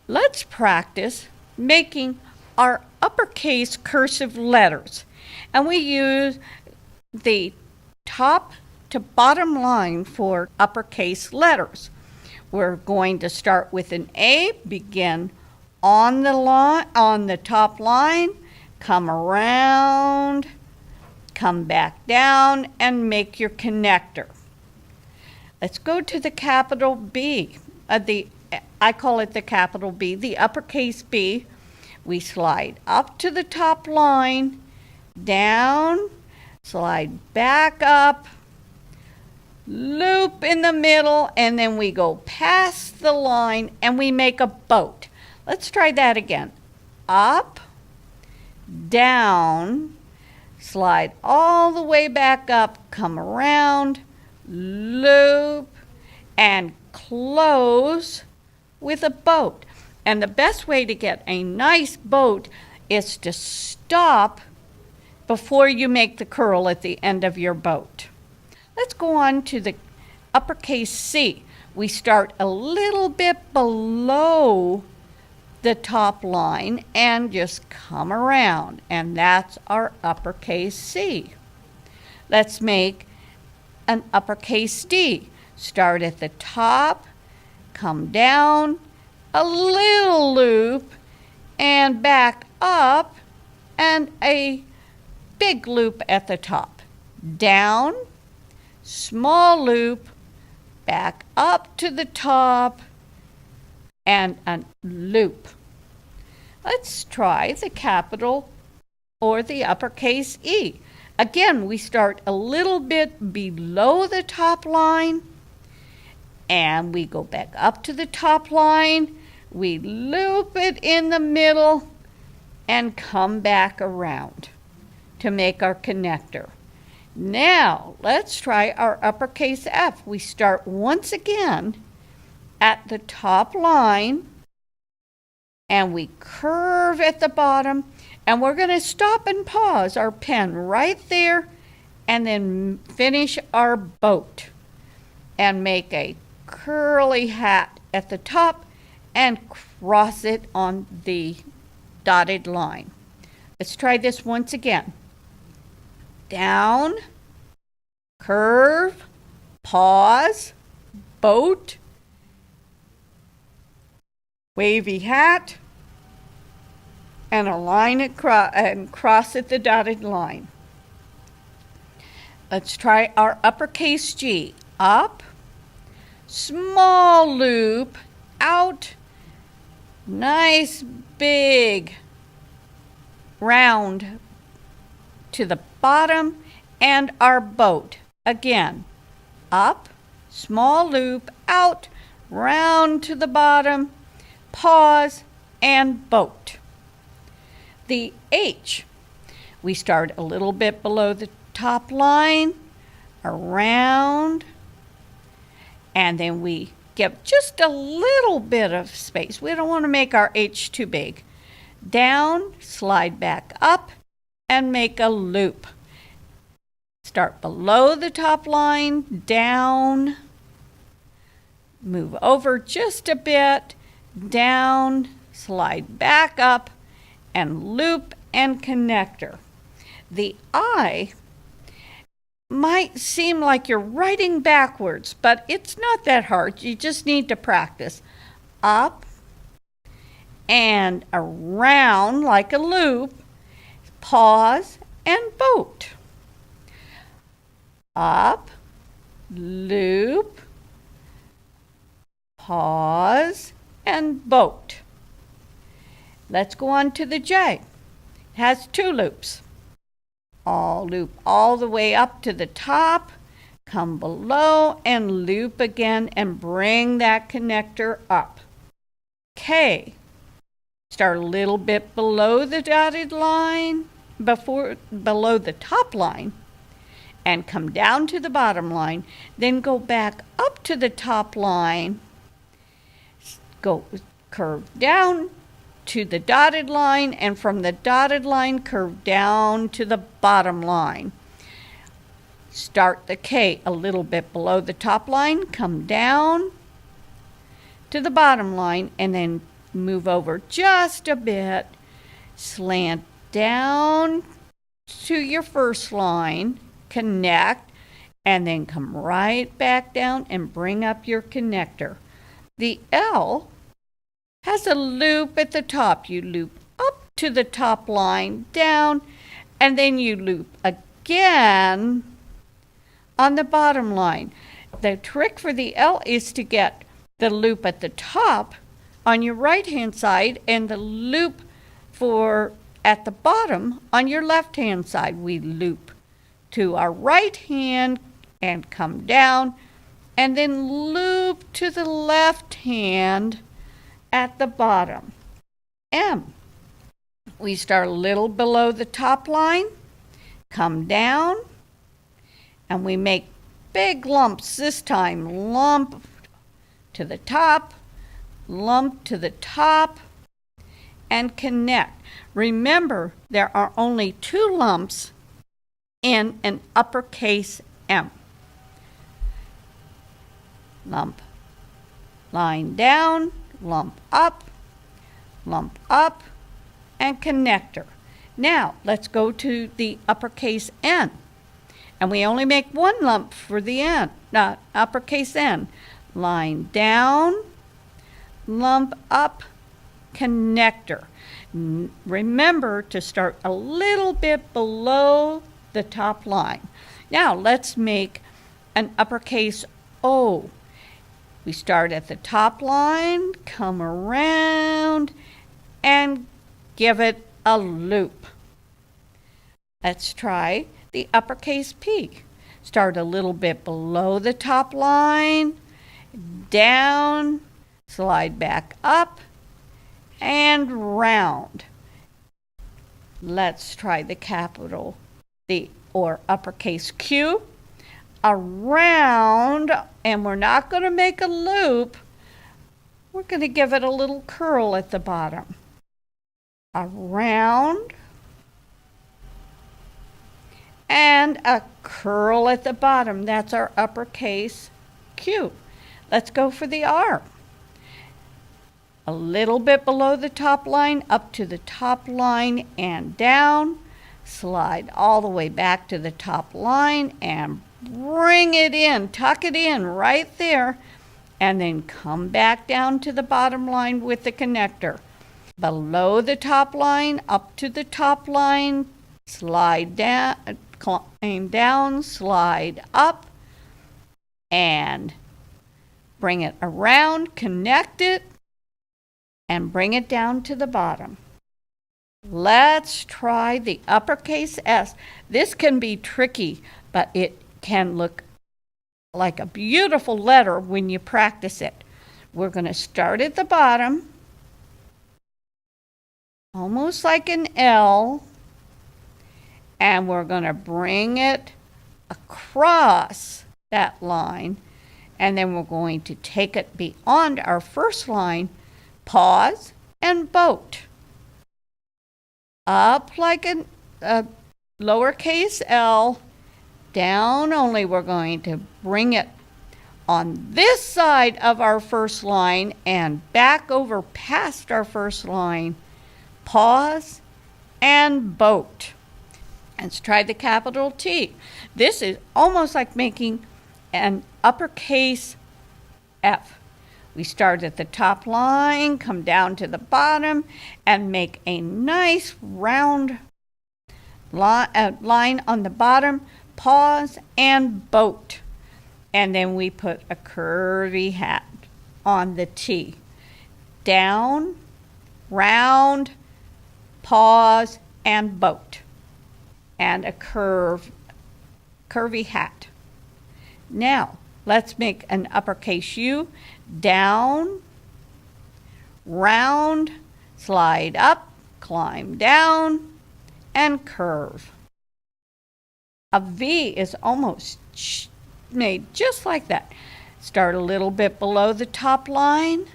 Let's practice making our uppercase cursive letters. And we use the top to bottom line for uppercase letters. We're going to start with an A, begin on the top line, come around, come back down, and make your connector. Let's go to the capital B. I call it the capital B, the uppercase B. We slide up to the top line, down, slide back up, loop in the middle, and then we go past the line and we make a boat. Let's try that again. Up, down, slide all the way back up, come around, loop, and close with a boat. And the best way to get a nice boat is to stop before you make the curl at the end of your boat. Let's go on to the uppercase C. We start a little bit below the top line and just come around, and that's our uppercase C. Let's make an uppercase D. Start at the top, come down, a little loop, and back up, and a big loop at the top. Down, small loop, back up to the top, and a loop. Let's try the capital or the uppercase E. Again, we start a little bit below the top line, and we go back up to the top line, we loop it in the middle, and come back around to make our connector. Now, let's try our uppercase F. We start once again at the top line, and we curve at the bottom, and we're going to stop and pause our pen right there, and then finish our boat and make a curly hat at the top and cross it on the dotted line. Let's try this once again. Down, curve, pause, boat, wavy hat, and a line and cross at the dotted line. Let's try our uppercase G. Up, small loop, out, nice big round to the bottom, and our boat. Again, up, small loop, out, round to the bottom, pause, and boat. The H, we start a little bit below the top line, around, and then we give just a little bit of space. We don't want to make our H too big. Down, slide back up, and make a loop. Start below the top line, down, move over just a bit, down, slide back up, and loop and connector. The I might seem like you're writing backwards, but it's not that hard. You just need to practice. Up and around like a loop, pause, and boat. Up, loop, pause, and boat. Let's go on to the J. It has two loops. I'll loop all the way up to the top, come below, and loop again, and bring that connector up. K. Start a little bit below the dotted line, below the top line, and come down to the bottom line, then go back up to the top line, go curve down to the dotted line, and from the dotted line curve down to the bottom line. Start the K a little bit below the top line, come down to the bottom line, and then move over just a bit, slant down to your first line, connect, and then come right back down and bring up your connector. The L has a loop at the top. You loop up to the top line, down, and then you loop again on the bottom line. The trick for the L is to get the loop at the top on your right-hand side and the loop for at the bottom on your left-hand side. We loop to our right hand and come down, and then loop to the left hand at the bottom. M. We start a little below the top line, come down, and we make big lumps this time. Lump to the top, lump to the top, and connect. Remember, there are only 2 lumps in an uppercase M. Lump, line down, lump up, and connector. Now, let's go to the uppercase N. And we only make 1 lump for the N, not uppercase N. Line down, lump up, connector. Remember to start a little bit below the top line. Now, let's make an uppercase O. We start at the top line, come around, and give it a loop. Let's try the uppercase P. Start a little bit below the top line, down, slide back up, and round. Let's try the capital or uppercase Q. Around, and we're not going to make a loop. We're going to give it a little curl at the bottom. Around, and a curl at the bottom. That's our uppercase Q. Let's go for the R. A little bit below the top line, up to the top line and down. Slide all the way back to the top line and bring it in, tuck it in right there, and then come back down to the bottom line with the connector. Below the top line, up to the top line, slide down, climb down, slide up, and bring it around, connect it, and bring it down to the bottom. Let's try the uppercase S. This can be tricky, but it can look like a beautiful letter when you practice it. We're going to start at the bottom, almost like an L, and we're going to bring it across that line, and then we're going to take it beyond our first line, pause, and boat. Up like a lowercase L, down only. We're going to bring it on this side of our first line and back over past our first line, pause, and boat. Let's try the capital T. This is almost like making an uppercase F. We start at the top line, come down to the bottom, and make a nice round line on the bottom, pause, and boat. And then we put a curvy hat on the T. Down, round, pause, and boat. And a curvy hat. Now, let's make an uppercase U. Down, round, slide up, climb down, and curve. A V is almost made just like that. Start a little bit below the top line,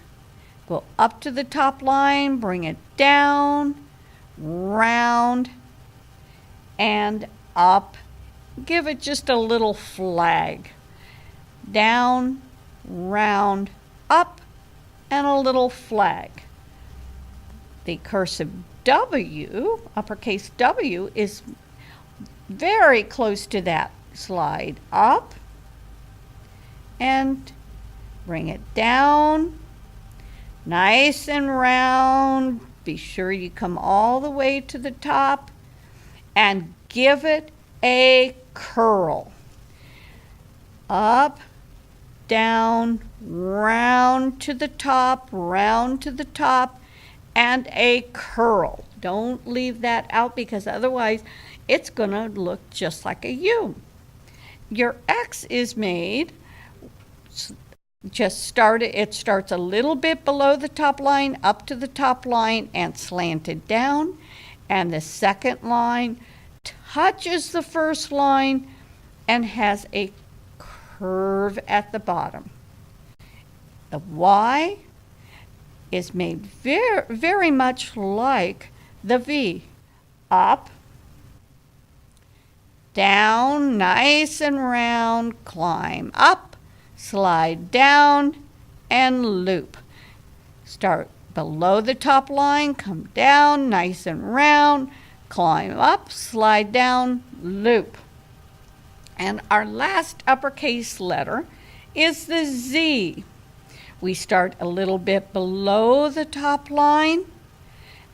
go up to the top line, bring it down, round, and up. Give it just a little flag. Down, round, up, and a little flag. The cursive W, uppercase W, is very close to that. Slide up and bring it down. Nice and round. Be sure you come all the way to the top and give it a curl. Up, down, round to the top, round to the top, and a curl. Don't leave that out because otherwise it's going to look just like a U. Your X is made, it starts a little bit below the top line, up to the top line, and slanted down. And the second line touches the first line and has a curve at the bottom. The Y is made very, very much like the V. Up, down, nice and round, climb up, slide down, and loop. Start below the top line, come down, nice and round, climb up, slide down, loop. And our last uppercase letter is the Z. We start a little bit below the top line,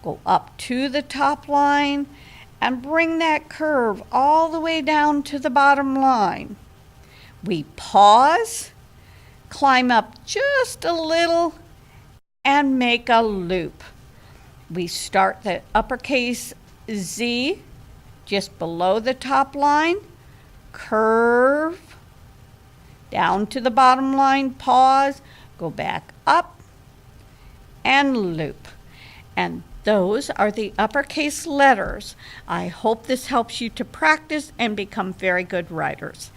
go up to the top line, and bring that curve all the way down to the bottom line. We pause, climb up just a little, and make a loop. We start the uppercase Z just below the top line, curve, down to the bottom line, pause, go back up, and loop. And those are the uppercase letters. I hope this helps you to practice and become very good writers.